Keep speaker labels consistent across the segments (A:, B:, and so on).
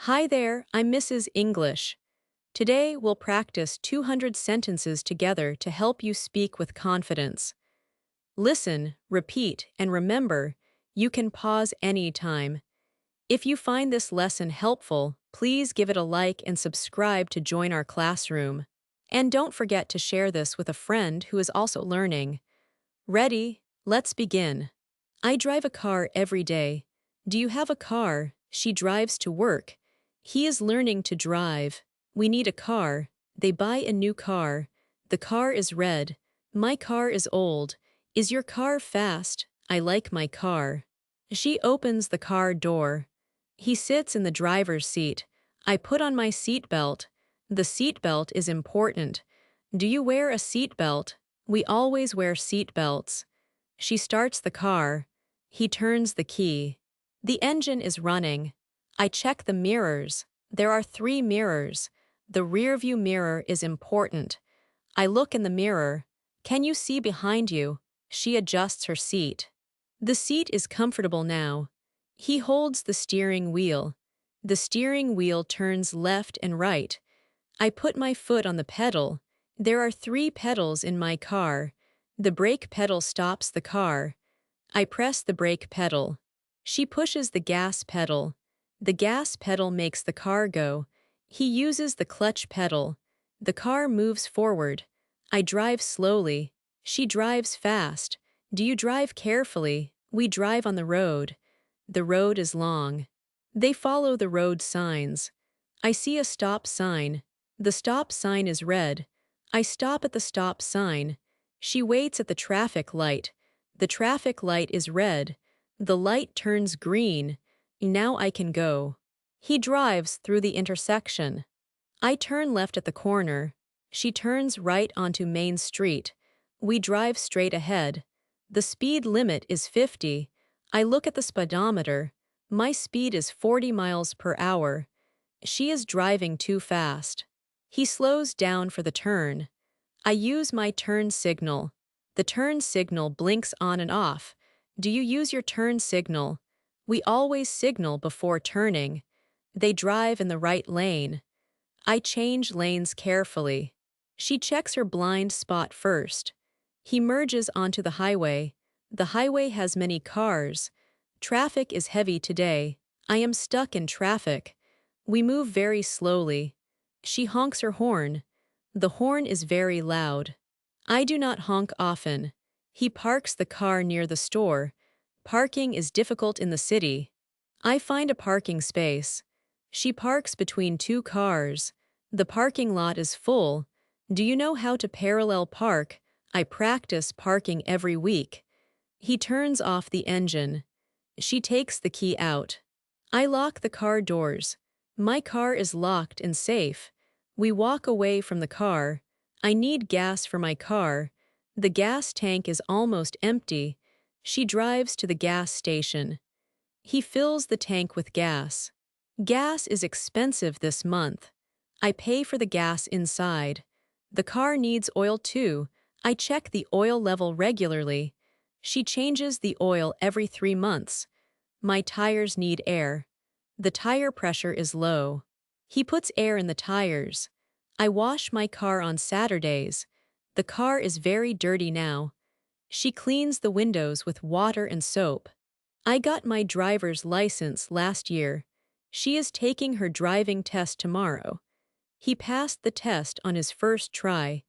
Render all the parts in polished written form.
A: Hi there, I'm Mrs. English. Today we'll practice 200 sentences together to help you speak with confidence. Listen, repeat, and remember, you can pause anytime. If you find this lesson helpful, please give it a like and subscribe to join our classroom. And don't forget to share this with a friend who is also learning. Ready? Let's begin. I drive a car every day. Do you have a car? She drives to work. He is learning to drive. We need a car. They buy a new car. The car is red. My car is old. Is your car fast? I like my car. She opens the car door. He sits in the driver's seat. I put on my seat belt. The seat belt is important. Do you wear a seat belt? We always wear seat belts. She starts the car. He turns the key. The engine is running. I check the mirrors. There are 3 mirrors. The rearview mirror is important. I look in the mirror. Can you see behind you? She adjusts her seat. The seat is comfortable now. He holds the steering wheel. The steering wheel turns left and right. I put my foot on the pedal. There are 3 pedals in my car. The brake pedal stops the car. I press the brake pedal. She pushes the gas pedal. The gas pedal makes the car go. He uses the clutch pedal. The car moves forward. I drive slowly. She drives fast. Do you drive carefully? We drive on the road. The road is long. They follow the road signs. I see a stop sign. The stop sign is red. I stop at the stop sign. She waits at the traffic light. The traffic light is red. The light turns green. Now I can go. He drives through the intersection. I turn left at the corner. She turns right onto Main Street. We drive straight ahead. The speed limit is 50. I look at the speedometer. My speed is 40 miles per hour. She is driving too fast. He slows down for the turn. I use my turn signal. The turn signal blinks on and off. Do you use your turn signal? We always signal before turning. They drive in the right lane. I change lanes carefully. She checks her blind spot first. He merges onto the highway. The highway has many cars. Traffic is heavy today. I am stuck in traffic. We move very slowly. She honks her horn. The horn is very loud. I do not honk often. He parks the car near the store. Parking is difficult in the city. I find a parking space. She parks between 2 cars. The parking lot is full. Do you know how to parallel park? I practice parking every week. He turns off the engine. She takes the key out. I lock the car doors. My car is locked and safe. We walk away from the car. I need gas for my car. The gas tank is almost empty. She drives to the gas station. He fills the tank with gas. Gas is expensive this month. I pay for the gas inside. The car needs oil too. I check the oil level regularly. She changes the oil every 3 months. My tires need air. The tire pressure is low. He puts air in the tires. I wash my car on Saturdays. The car is very dirty now. She cleans the windows with water and soap. I got my driver's license last year. She is taking her driving test tomorrow. He passed the test on his first try.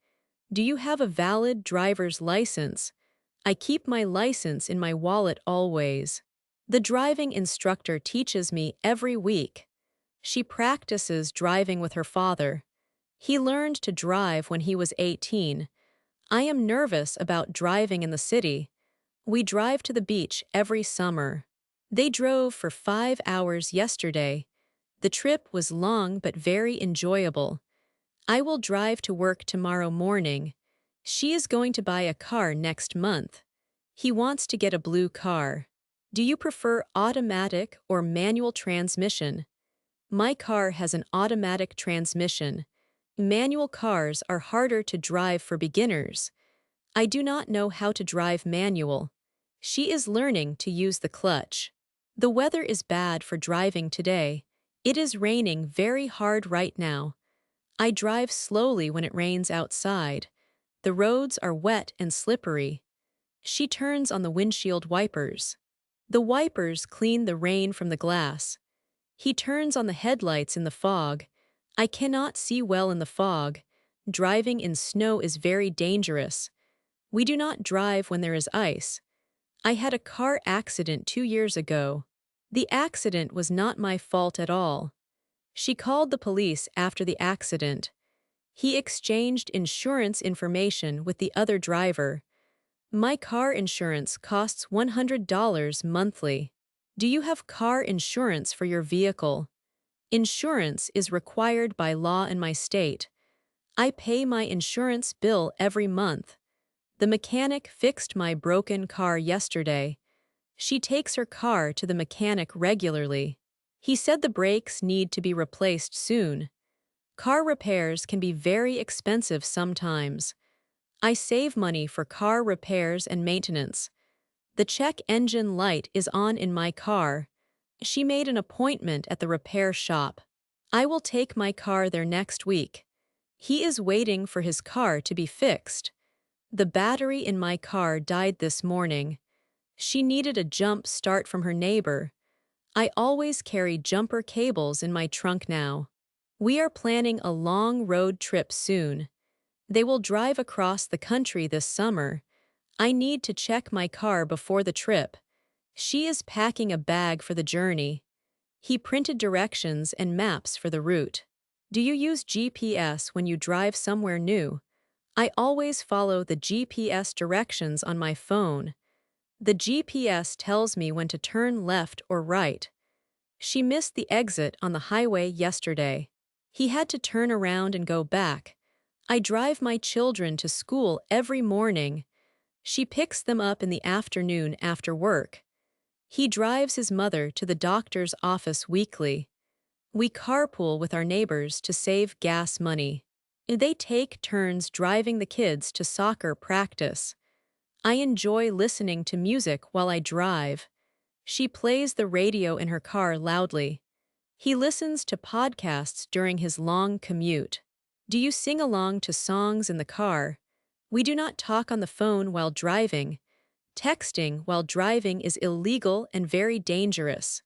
A: Do you have a valid driver's license? I keep my license in my wallet always. The driving instructor teaches me every week. She practices driving with her father. He learned to drive when he was 18. I am nervous about driving in the city. We drive to the beach every summer. They drove for 5 hours yesterday. The trip was long but very enjoyable. I will drive to work tomorrow morning. She is going to buy a car next month. He wants to get a blue car. Do you prefer automatic or manual transmission? My car has an automatic transmission. Manual cars are harder to drive for beginners. I do not know how to drive manual. She is learning to use the clutch. The weather is bad for driving today. It is raining very hard right now. I drive slowly when it rains outside. The roads are wet and slippery. She turns on the windshield wipers. The wipers clean the rain from the glass. He turns on the headlights in the fog. I cannot see well in the fog. Driving in snow is very dangerous. We do not drive when there is ice. I had a car accident 2 years ago. The accident was not my fault at all. She called the police after the accident. He exchanged insurance information with the other driver. My car insurance costs $100 monthly. Do you have car insurance for your vehicle? Insurance is required by law in my state. I pay my insurance bill every month. The mechanic fixed my broken car yesterday. She takes her car to the mechanic regularly. He said the brakes need to be replaced soon. Car repairs can be very expensive sometimes. I save money for car repairs and maintenance. The check engine light is on in my car. She made an appointment at the repair shop. I will take my car there next week. He is waiting for his car to be fixed. The battery in my car died this morning. She needed a jump start from her neighbor. I always carry jumper cables in my trunk now. We are planning a long road trip soon. They will drive across the country this summer. I need to check my car before the trip. She is packing a bag for the journey. He printed directions and maps for the route. Do you use GPS when you drive somewhere new? I always follow the GPS directions on my phone. The GPS tells me when to turn left or right. She missed the exit on the highway yesterday. He had to turn around and go back. I drive my children to school every morning. She picks them up in the afternoon after work. He drives his mother to the doctor's office weekly. We carpool with our neighbors to save gas money. They take turns driving the kids to soccer practice. I enjoy listening to music while I drive. She plays the radio in her car loudly. He listens to podcasts during his long commute. Do you sing along to songs in the car? We do not talk on the phone while driving. Texting while driving is illegal and very dangerous.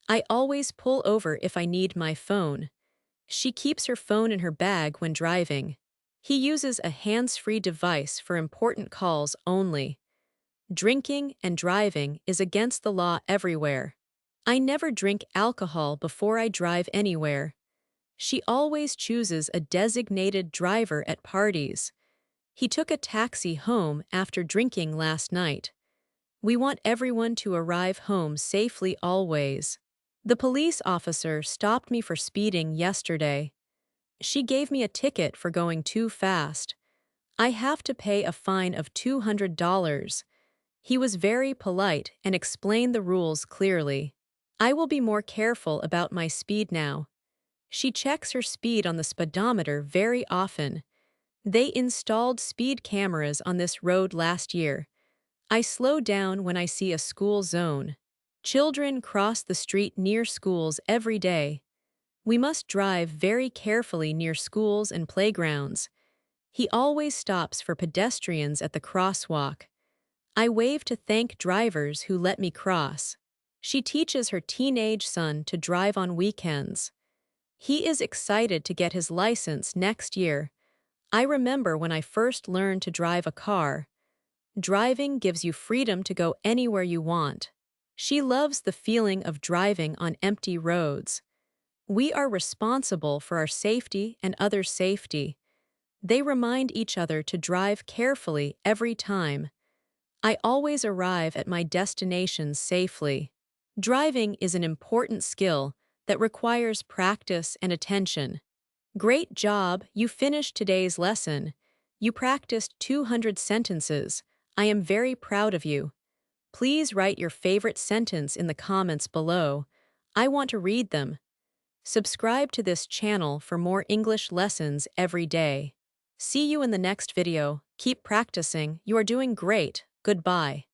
A: I always pull over if I need my phone. She keeps her phone in her bag when driving. He uses a hands-free device for important calls only. Drinking and driving is against the law everywhere. I never drink alcohol before I drive anywhere. She always chooses a designated driver at parties. He took a taxi home after drinking last night. We want everyone to arrive home safely always. The police officer stopped me for speeding yesterday. She gave me a ticket for going too fast. I have to pay a fine of $200. He was very polite and explained the rules clearly. I will be more careful about my speed now. She checks her speed on the speedometer very often. They installed speed cameras on this road last year. I slow down when I see a school zone. Children cross the street near schools every day. We must drive very carefully near schools and playgrounds. He always stops for pedestrians at the crosswalk. I wave to thank drivers who let me cross. She teaches her teenage son to drive on weekends. He is excited to get his license next year. I remember when I first learned to drive a car. Driving gives you freedom to go anywhere you want. She loves the feeling of driving on empty roads. We are responsible for our safety and others' safety. They remind each other to drive carefully every time. I always arrive at my destinations safely. Driving is an important skill that requires practice and attention. Great job, you finished today's lesson. You practiced 200 sentences. I am very proud of you. Please write your favorite sentence in the comments below. I want to read them. Subscribe to this channel for more English lessons every day. See you in the next video. Keep practicing. You are doing great. Goodbye.